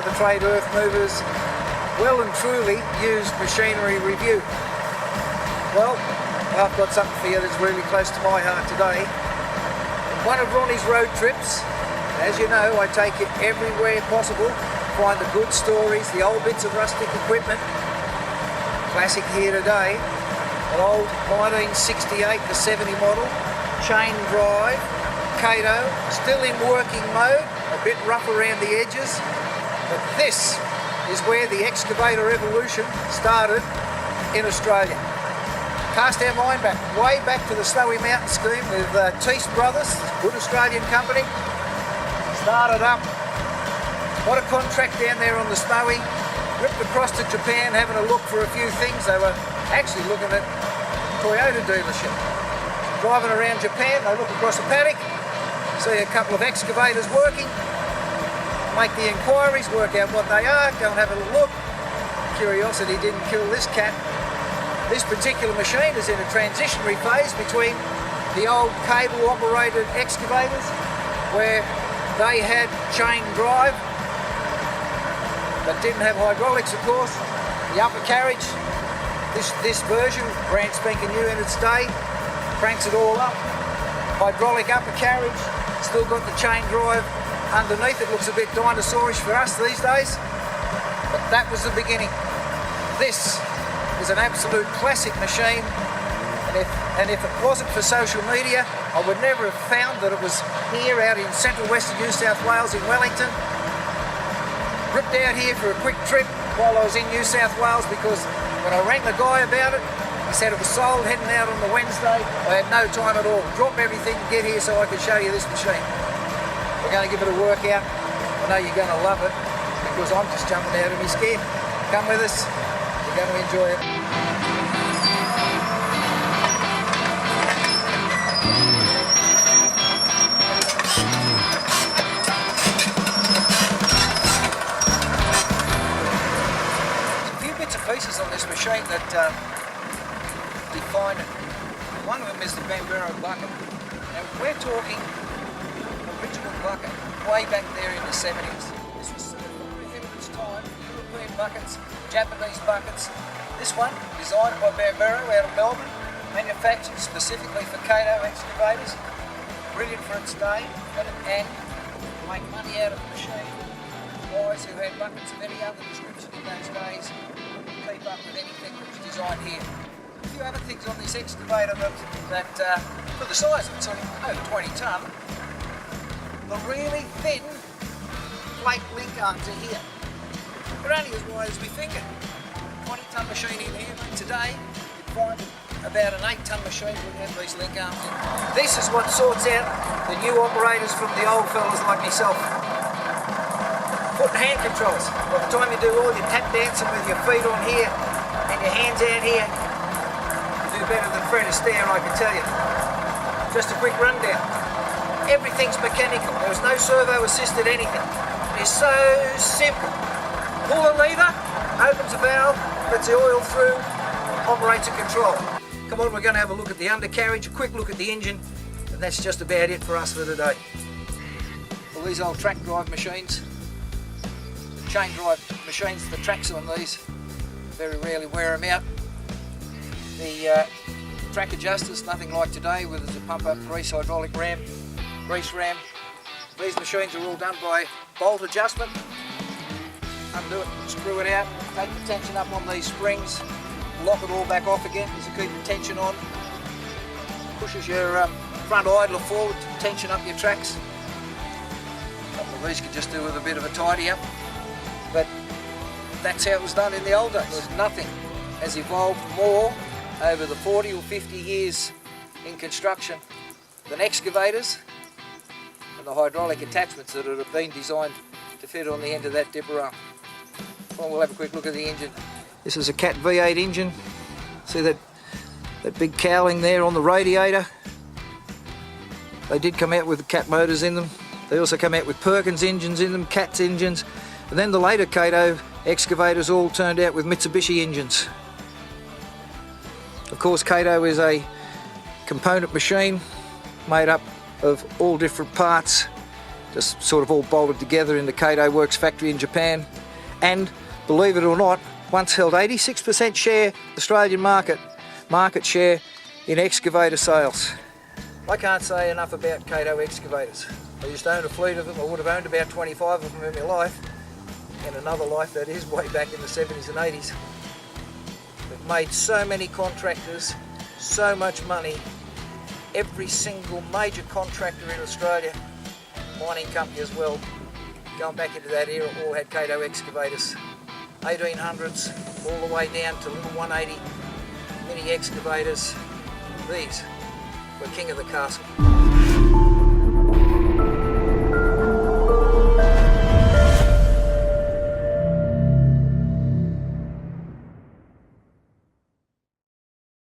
the Trade Earth Movers well and truly used machinery review. Well, I've got something for you that's really close to my heart today. On one of Ronnie's road trips, as you know, I take it everywhere possible, find the good stories, the old bits of rustic equipment. Classic here today, an old 1968 to 70 model, chain drive, Kato, still in working mode, a bit rough around the edges, but this is where the excavator evolution started in Australia. Cast our mind back, way back to the Snowy Mountain scheme with Teest Brothers, good Australian company. Started up, got a contract down there on the Snowy, ripped across to Japan having a look for a few things. They were actually looking at Toyota dealership. Driving around Japan, they look across a paddock, see a couple of excavators working, make the inquiries, work out what they are, go and have a look. Curiosity didn't kill this cat. This particular machine is in a transitionary phase between the old cable operated excavators where they had chain drive but didn't have hydraulics, of course. The upper carriage, this version, brand spanking new in its day, cranks it all up. Hydraulic upper carriage, still got the chain drive underneath. It looks a bit dinosaurish for us these days, but that was the beginning. This is an absolute classic machine, and if it wasn't for social media, I would never have found that it was here out in central western New South Wales in Wellington. Ripped out here for a quick trip while I was in New South Wales, because when I rang the guy about it, he said it was sold, heading out on the Wednesday. I had no time at all. Drop everything and get here so I could show you this machine. We're going to give it a workout. I know you're going to love it because I'm just jumping out of my skin. Come with us. You're going to enjoy it. Pieces on this machine that define it. One of them is the Bambero bucket. Now we're talking original bucket way back there in the 70s. This was so far ahead of its time. European buckets, Japanese buckets. This one, designed by Bambero out of Melbourne, manufactured specifically for Kato excavators. Brilliant for its day, and make money out of the machine. Guys who had buckets of any other description in those days keep up with anything that was designed here. A few other things on this excavator that for the size of it, so over 20 tonne, the really thin plate link arms are here. They're only as wide as my finger. 20 tonne machine in here. Today, you'd find about an 8 tonne machine would have these link arms in. This is what sorts out the new operators from the old fellas like myself. Foot and hand controls. By the time you do all your tap dancing with your feet on here and your hands out here, you do better than Fred Astaire, I can tell you. Just a quick rundown. Everything's mechanical. There's no servo assisted anything. It's so simple. Pull a lever, opens a valve, lets the oil through, operates a control. Come on, we're going to have a look at the undercarriage, a quick look at the engine, and that's just about it for us for today. Well, these old track drive machines, chain drive machines, the tracks on these very rarely wear them out. The track adjusters, nothing like today, where there's a pump up grease hydraulic ram, grease ram. These machines are all done by bolt adjustment. Undo it, screw it out, take the tension up on these springs, lock it all back off again as you keep the tension on. Pushes your front idler forward to tension up your tracks. A couple of these could just do with a bit of a tidy up. But that's how it was done in the old days. Nothing has evolved more over the 40 or 50 years in construction than excavators and the hydraulic attachments that have been designed to fit on the end of that dipper arm. Well, we'll have a quick look at the engine. This is a Cat V8 engine. See that big cowling there on the radiator? They did come out with Cat motors in them. They also come out with Perkins engines in them, Cat's engines. And then the later Kato excavators all turned out with Mitsubishi engines. Of course, Kato is a component machine made up of all different parts just sort of all bolted together in the Kato Works factory in Japan, and believe it or not, once held 86% share Australian market share in excavator sales. I can't say enough about Kato excavators. I used to own a fleet of them. I would have owned about 25 of them in my life, in another life that is, way back in the 70s and 80s. We've made so many contractors, so much money. Every single major contractor in Australia, mining company as well, going back into that era, all had Kato excavators. 1800s all the way down to little 180 mini excavators. These were king of the castle.